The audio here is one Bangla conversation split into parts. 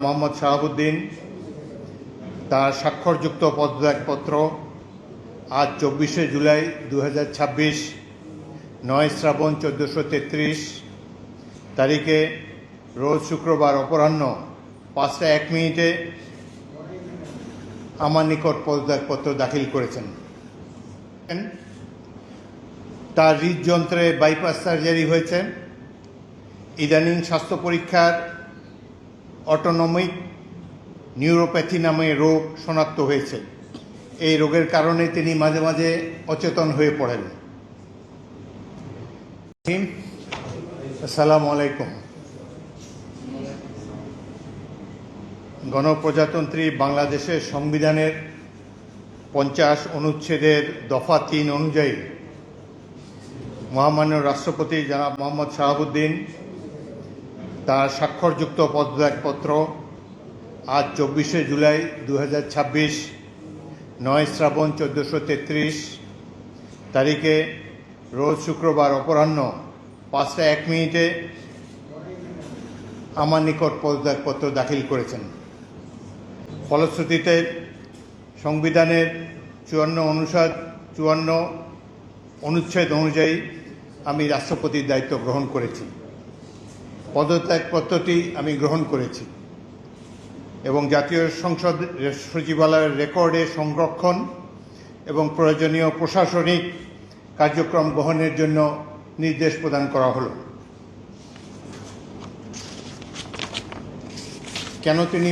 মোহাম্মদ শাহাবুদ্দিন তার স্বাক্ষরযুক্ত পদত্যাগপত্র আজ 24শে জুলাই 2026 9 শ্রাবণ 1433 তারিখে রোজ শুক্রবার অপরাহ্ন 5টা 1 মিনিটে আমার নিকট পদত্যাগপত্র দাখিল করেছেন। তার হৃদযন্ত্রে বাইপাস সার্জারি হয়েছে। ইদানিং স্বাস্থ্য পরীক্ষার অটোনমিক নিউরোপ্যাথি নামে রোগ শনাক্ত হয়েছে। এই রোগের কারণে তিনি মাঝে মাঝে অচেতন হয়ে পড়েন। আসসালামু আলাইকুম। গণপ্রজাতন্ত্রী বাংলাদেশের সংবিধানের 50 অনুচ্ছেদের দফা 3 অনুযায়ী মহামান্য রাষ্ট্রপতি জনাব মোহাম্মদ শাহাবুদ্দিন তার স্বাক্ষরযুক্ত পদত্যাগপত্র আজ 24শে জুলাই 2026 9 শ্রাবণ 1433 তারিখে রোজ শুক্রবার অপরাহ্ন 5টা 1 মিনিটে আমার নিকট পদত্যাগপত্র দাখিল করেছেন। ফলশ্রুতিতে সংবিধানের 54 অনুচ্ছেদ অনুযায়ী আমি রাষ্ট্রপতির দায়িত্ব গ্রহণ করেছি। পদত্যাগপত্রটি আমি গ্রহণ করেছি এবং জাতীয় সংসদ সচিবালয়ের রেকর্ডে সংরক্ষণ এবং প্রয়োজনীয় প্রশাসনিক কার্যক্রম গ্রহণের জন্য নির্দেশ প্রদান করা হলো। কেন তিনি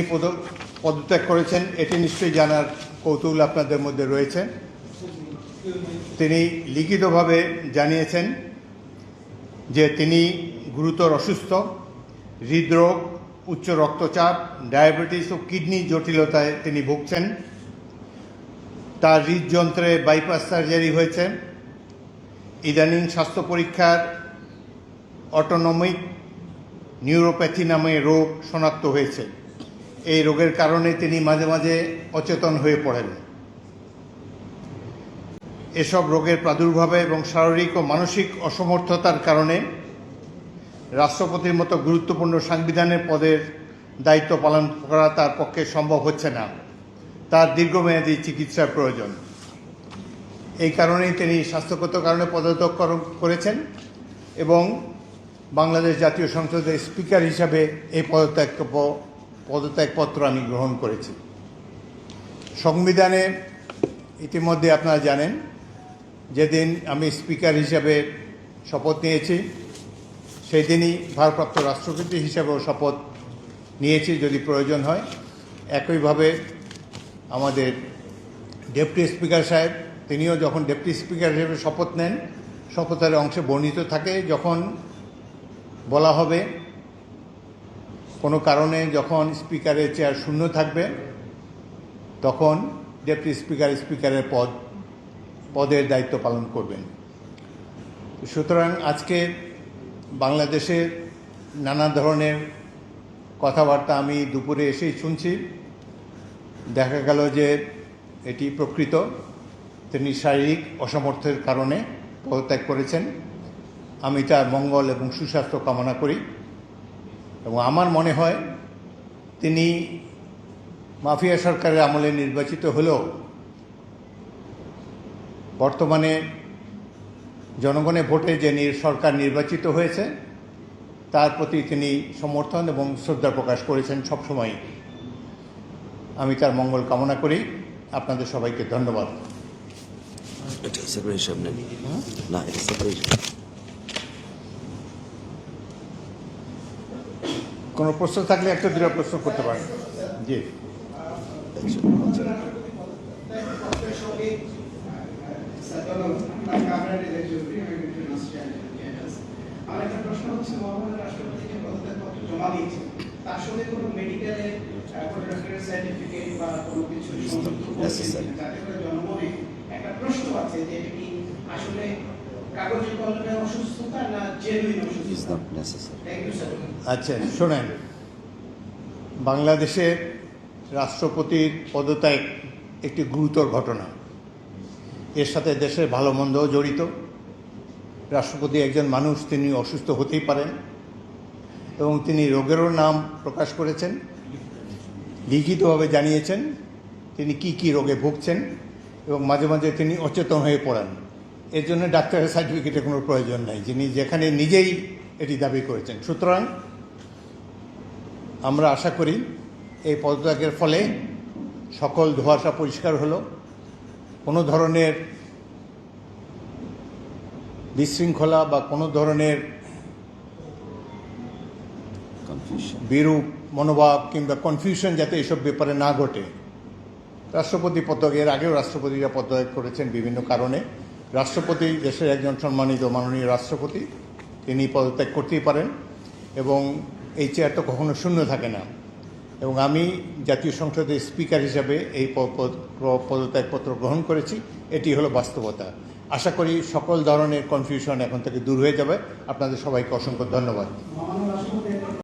পদত্যাগ করেছেন এটি নিশ্চয়ই জানার কৌতূহল আপনাদের মধ্যে রয়েছে। তিনি লিখিতভাবে জানিয়েছেন যে তিনি গুরুতর অসুস্থ, হৃদরোগ, উচ্চ রক্তচাপ, ডায়াবেটিস ও কিডনি জটিলতায় তিনি ভুগছেন। তার হৃদযন্ত্রে বাইপাস সার্জারি হয়েছে। ইদানিং স্বাস্থ্য পরীক্ষার অটোনমিক নিউরোপ্যাথি নামে রোগ শনাক্ত হয়েছে। এই রোগের কারণে তিনি মাঝে মাঝে অচেতন হয়ে পড়েন। এসব রোগের প্রাদুর্ভাবে এবং শারীরিক ও মানসিক অসমর্থতার কারণে রাষ্ট্রপতির মতো গুরুত্বপূর্ণ সাংবিধানিক পদের দায়িত্ব পালন করা তার পক্ষে সম্ভব হচ্ছে না। তার দীর্ঘমেয়াদী চিকিৎসার প্রয়োজন। এই কারণেই তিনি স্বাস্থ্যগত কারণে পদত্যাগ করেছেন এবং বাংলাদেশ জাতীয় সংসদের স্পিকার হিসাবে এই পদত্যাগপত্র আমি গ্রহণ করেছি। সংবিধানে ইতিমধ্যে আপনারা জানেন যেদিন আমি স্পিকার হিসাবে শপথ নিয়েছি সেই দিনই ভারপ্রাপ্ত রাষ্ট্রপতি হিসাবেও শপথ নিয়েছি যদি প্রয়োজন হয়। একইভাবে আমাদের ডেপুটি স্পিকার সাহেব তিনিও যখন ডেপুটি স্পিকার হিসেবে শপথ নেন শপথের অংশে বর্ণিত থাকে যখন বলা হবে কোনো কারণে যখন স্পিকারের চেয়ার শূন্য থাকবে তখন ডেপুটি স্পিকারের পদের দায়িত্ব পালন করবেন। সুতরাং আজকে বাংলাদেশের নানা ধরনের কথাবার্তা আমি দুপুরে এসেই শুনছি। দেখা গেল যে এটি প্রকৃত। তিনি শারীরিক অসমর্থের কারণে পদত্যাগ করেছেন। আমি তার মঙ্গল এবং সুস্বাস্থ্য কামনা করি এবং আমার মনে হয় তিনি মাফিয়া সরকারের আমলে নির্বাচিত হলেও বর্তমানে জনগণের ভোটে যে সরকার নির্বাচিত হয়েছে তার প্রতি তিনি সমর্থন এবং শ্রদ্ধা প্রকাশ করেছেন সবসময়। আমি তার মঙ্গল কামনা করি। আপনাদের সবাইকে ধন্যবাদ। কোনো প্রশ্ন থাকলে একটা দুটো প্রশ্ন করতে পারেন। জি, আমার একটা প্রশ্ন হচ্ছে মহামান্য রাষ্ট্রপতিকে পদত্যাগপত্র জমা দিয়েছে তার সঙ্গে কোনো মেডিকেলের কোনো ডক্টরের সার্টিফিকেট বা কোনো কিছু সংযুক্ত করছেন যাতে করে জনমনে একটা প্রশ্ন আছে যে এটা কি আসলে কাগজে কলমে অসুস্থতা না জেনুইন অসুস্থতা। Thank you sir. আচ্ছা শোনেন, বাংলাদেশের রাষ্ট্রপতির পদত্যাগ একটি গুরুতর ঘটনা। এর সাথে দেশের ভালো মন্দও জড়িত। রাষ্ট্রপতি একজন মানুষ, তিনি অসুস্থ হতেই পারেন এবং তিনি রোগেরও নাম প্রকাশ করেছেন লিখিতভাবে জানিয়েছেন তিনি কি কি রোগে ভুগছেন এবং মাঝে মাঝে তিনি অচেতন হয়ে পড়েন। এর জন্য ডাক্তারের সার্টিফিকেটের কোনো প্রয়োজন নাই, যিনি যেখানে নিজেই এটি দাবি করেছেন। সুতরাং আমরা আশা করি এই পদত্যাগের ফলে সকল ধোঁয়াশা পরিষ্কার হলো, কোনো ধরনের বিশৃঙ্খলা বা কোনো ধরনের বিরূপ মনোভাব কিংবা কনফিউশন যাতে এসব ব্যাপারে না ঘটে। রাষ্ট্রপতি পদত্যাগ, এর আগেও রাষ্ট্রপতিরা পদত্যাগ করেছেন বিভিন্ন কারণে। রাষ্ট্রপতি দেশের একজন সম্মানিত মাননীয় রাষ্ট্রপতি, তিনি পদত্যাগ করতেই পারেন এবং এই চেয়ার তো কখনো শূন্য থাকে না। এবং আমি জাতীয় সংসদের স্পিকার হিসাবে এই পদত্যাগপত্র গ্রহণ করেছি, এটি হলো বাস্তবতা। আশা করি সকল ধরনের কনফিউশন এখন থেকে দূর হয়ে যাবে। আপনাদের সবাইকে অসংখ্য ধন্যবাদ।